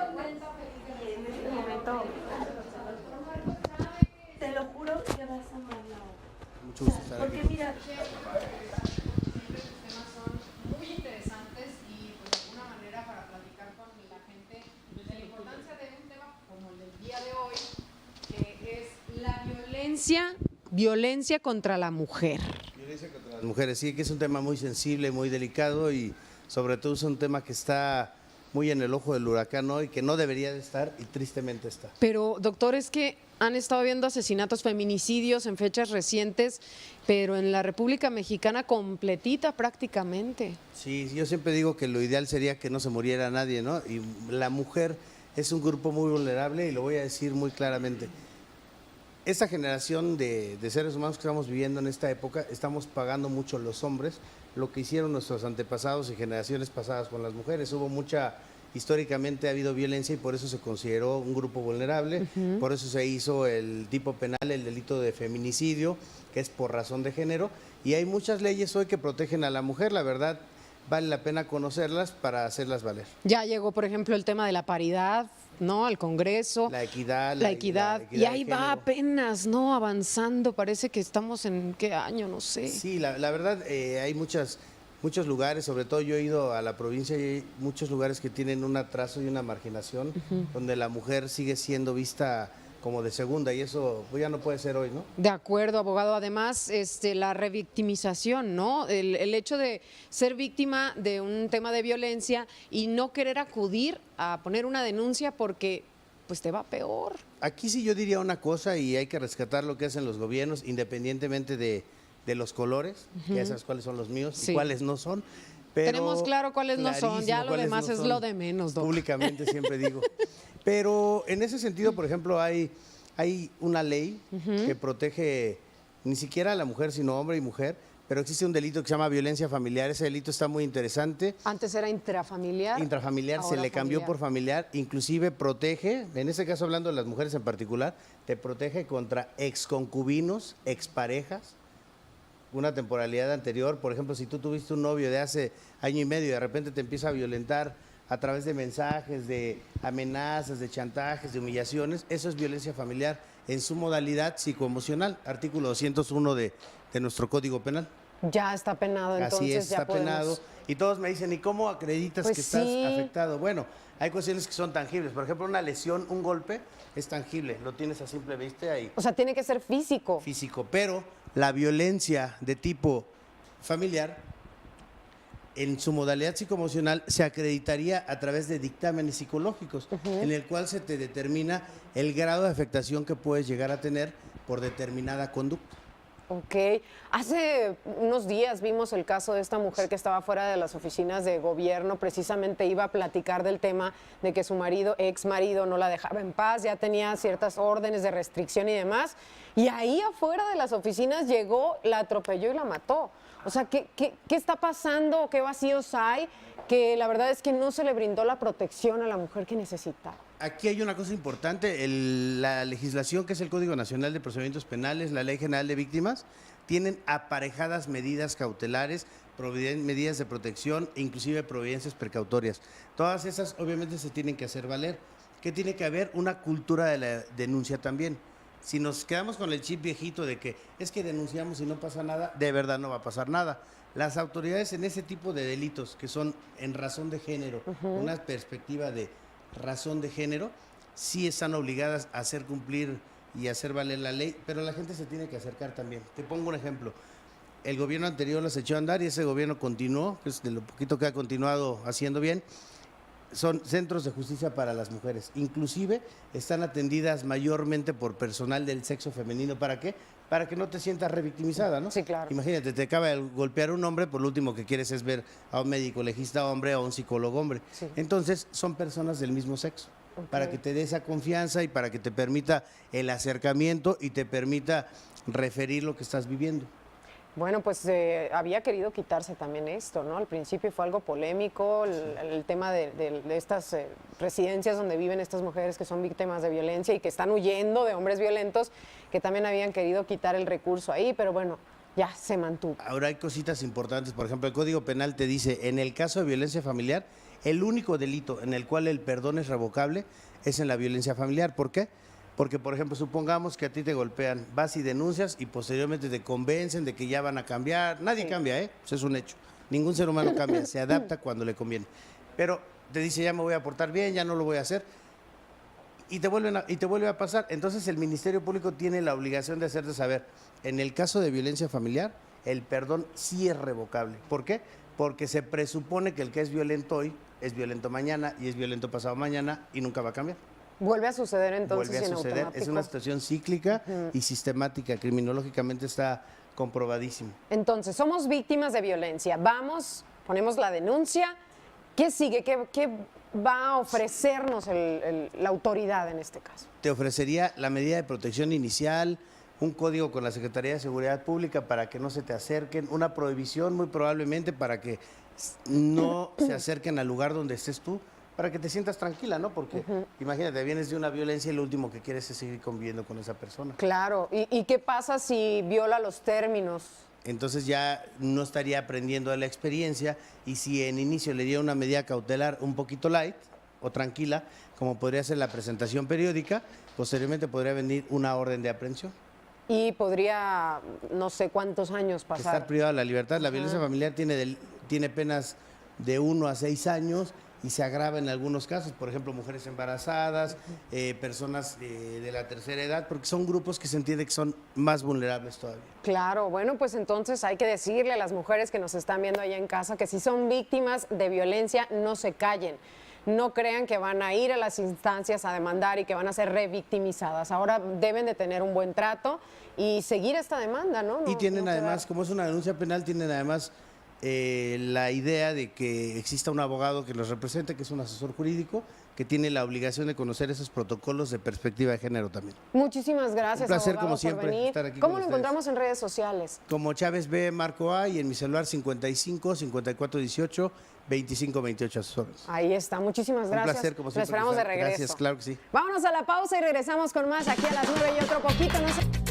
Y en este momento, te lo juro que vas a amar la obra. Mucho gusto estar Porque aquí. mira, Siempre sus temas son muy interesantes y pues de alguna manera para platicar con la gente de la importancia de un tema como el del día de hoy, que es la violencia contra la mujer. Violencia contra las mujeres, sí, que es un tema muy sensible, muy delicado y sobre todo es un tema que está muy en el ojo del huracán hoy, que no debería de estar y tristemente está. Pero doctor, es que han estado viendo asesinatos, feminicidios en fechas recientes, pero en la República Mexicana completita prácticamente. Sí, yo siempre digo que lo ideal sería que no se muriera nadie, ¿no? Y la mujer es un grupo muy vulnerable y lo voy a decir muy claramente. Esta generación de seres humanos que estamos viviendo en esta época, estamos pagando mucho los hombres lo que hicieron nuestros antepasados y generaciones pasadas con las mujeres. Históricamente ha habido violencia y por eso se consideró un grupo vulnerable, por eso se hizo el tipo penal, el delito de feminicidio, que es por razón de género, y hay muchas leyes hoy que protegen a la mujer, la verdad vale la pena conocerlas para hacerlas valer. Ya llegó, por ejemplo, el tema de la paridad, ¿no? Al Congreso. La equidad. La equidad. Y ahí de va género. apenas, ¿no? Avanzando. Parece que estamos en ¿qué año? No sé. Sí, la verdad hay muchos lugares, sobre todo yo he ido a la provincia y hay muchos lugares que tienen un atraso y una marginación, donde la mujer sigue siendo vista como de segunda y eso pues, ya no puede ser hoy, ¿no? De acuerdo, abogado. Además, la revictimización, ¿no? El hecho de ser víctima de un tema de violencia y no querer acudir a poner una denuncia porque pues te va peor. Aquí sí yo diría una cosa y hay que rescatar lo que hacen los gobiernos, independientemente de los colores, que ya sabes cuáles son los míos Sí. y cuáles no son. Pero Tenemos claro cuáles no son, ya lo cuáles demás no es son. lo de menos, doctor. Públicamente siempre digo. Pero en ese sentido, por ejemplo, hay una ley que protege ni siquiera a la mujer, sino hombre y mujer, pero existe un delito que se llama violencia familiar. Ese delito está muy interesante. Antes era intrafamiliar. Intrafamiliar, se ahora le cambió familiar. por familiar, inclusive protege, en este caso hablando de las mujeres en particular, te protege contra exconcubinos, exparejas, una temporalidad anterior. Por ejemplo, si tú tuviste un novio de hace año y medio y de repente te empieza a violentar a través de mensajes, de amenazas, de chantajes, de humillaciones, eso es violencia familiar en su modalidad psicoemocional, artículo 201 de nuestro Código Penal. Ya está penado, entonces Así es, ya está podemos. penado. Y todos me dicen, ¿y cómo acreditas Pues que estás sí. afectado? Bueno, hay cuestiones que son tangibles. Por ejemplo, una lesión, un golpe, es tangible. Lo tienes a simple vista ahí, O sea, tiene que ser físico. físico. Pero la violencia de tipo familiar, en su modalidad psicoemocional, se acreditaría a través de dictámenes psicológicos, en el cual se te determina el grado de afectación que puedes llegar a tener por determinada conducta. Ok. Hace unos días vimos el caso de esta mujer que estaba fuera de las oficinas de gobierno, precisamente iba a platicar del tema de que su marido, ex marido, no la dejaba en paz, ya tenía ciertas órdenes de restricción y demás, y ahí afuera de las oficinas llegó, la atropelló y la mató. O sea, ¿qué está pasando? ¿Qué vacíos hay? Que la verdad es que no se le brindó la protección a la mujer que necesitaba. Aquí hay una cosa importante, la legislación que es el Código Nacional de Procedimientos Penales, la Ley General de Víctimas, tienen aparejadas medidas cautelares, medidas de protección e inclusive providencias precautorias. Todas esas obviamente se tienen que hacer valer. ¿Qué tiene que haber? Una cultura de la denuncia también. Si nos quedamos con el chip viejito de que es que denunciamos y no pasa nada, de verdad no va a pasar nada. Las autoridades en ese tipo de delitos que son en razón de género, una perspectiva de razón de género, sí están obligadas a hacer cumplir y hacer valer la ley, pero la gente se tiene que acercar también. Te pongo un ejemplo. El gobierno anterior las echó a andar y ese gobierno continuó, que es de lo poquito que ha continuado haciendo bien. Son centros de justicia para las mujeres. Inclusive están atendidas mayormente por personal del sexo femenino. ¿Para qué? Para que no te sientas revictimizada, ¿no? Sí, claro. Imagínate, te acaba de golpear un hombre, por lo último que quieres es ver a un médico legista hombre o a un psicólogo hombre. Sí. Entonces, son personas del mismo sexo. Para que te dé esa confianza y para que te permita el acercamiento y te permita referir lo que estás viviendo. Bueno, pues había querido quitarse también esto, ¿no? Al principio fue algo polémico, el tema de estas residencias donde viven estas mujeres que son víctimas de violencia y que están huyendo de hombres violentos, que también habían querido quitar el recurso ahí, pero bueno, ya se mantuvo. Ahora hay cositas importantes, por ejemplo, el Código Penal te dice, en el caso de violencia familiar, El único delito en el cual el perdón es revocable es en la violencia familiar. ¿Por qué? Porque, por ejemplo, supongamos que a ti te golpean, vas y denuncias y posteriormente te convencen de que ya van a cambiar. Nadie cambia, ¿eh? Eso es un hecho. Ningún ser humano cambia, se adapta cuando le conviene. Pero te dice, ya me voy a portar bien, ya no lo voy a hacer. Y te vuelve a pasar. Entonces el Ministerio Público tiene la obligación de hacerte saber, en el caso de violencia familiar, el perdón sí es revocable. ¿Por qué? Porque se presupone que el que es violento hoy es violento mañana y es violento pasado mañana y nunca va a cambiar. Vuelve a suceder entonces Vuelve a en suceder. automático. Es una situación cíclica y sistemática. Criminológicamente está comprobadísimo. Entonces, somos víctimas de violencia. Vamos, ponemos la denuncia. ¿Qué sigue? ¿Qué va a ofrecernos la autoridad en este caso? Te ofrecería la medida de protección inicial, un código con la Secretaría de Seguridad Pública para que no se te acerquen, una prohibición muy probablemente para que no se acerquen al lugar donde estés tú, para que te sientas tranquila, ¿no? Porque imagínate, vienes de una violencia y lo último que quieres es seguir conviviendo con esa persona. Claro. ¿Y qué pasa si viola los términos? Entonces ya no estaría aprendiendo de la experiencia y si en inicio le diera una medida cautelar un poquito light o tranquila, como podría ser la presentación periódica, posteriormente podría venir una orden de aprehensión. Y podría, no sé cuántos años pasar. Estar privado de la libertad. La violencia familiar tiene penas de 1 a 6 años y se agrava en algunos casos, por ejemplo, mujeres embarazadas, personas de la tercera edad, porque son grupos que se entiende que son más vulnerables todavía. Claro, bueno, pues entonces hay que decirle a las mujeres que nos están viendo allá en casa que si son víctimas de violencia, no se callen. No crean que van a ir a las instancias a demandar y que van a ser revictimizadas. Ahora deben de tener un buen trato y seguir esta demanda, ¿no? Y tienen no además, como es una denuncia penal, tienen además la idea de que exista un abogado que los represente, que es un asesor jurídico, que tiene la obligación de conocer esos protocolos de perspectiva de género también. Muchísimas gracias, Un placer, abogado, como siempre, por venir. estar aquí ¿Cómo con lo ustedes. encontramos en redes sociales? Como Chávez B. Marco A y en mi celular 55 54 18 25 28 a sus órdenes. Ahí está, muchísimas gracias. Un placer, como Lo siempre. esperamos de Cristal. regreso. Gracias, claro que sí. Vámonos a la pausa y regresamos con más aquí a las 9 y otro poquito. No se...